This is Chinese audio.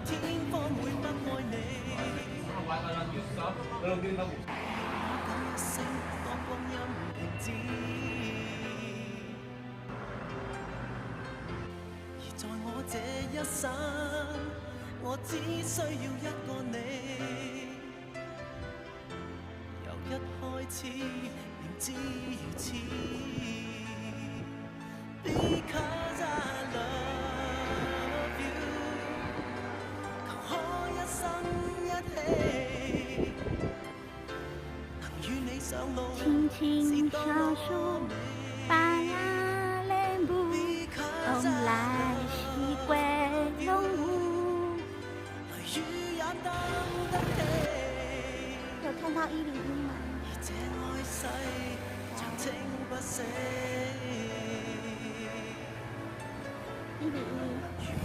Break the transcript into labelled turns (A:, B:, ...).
A: 天方會不愛你。一聲當光陰停止，而在我這一生，我只需要一個你。由一開始明知如此 ，Because I love you， 求可一生一起，能與你上路
B: 輕輕
A: 是多
B: 小樹
A: 美。
B: 把臉部，蓬萊西歸龍舞。
A: 雷雨也擔得起，
B: 有看到101嗎？
A: 而這愛世長青不息。
B: 101。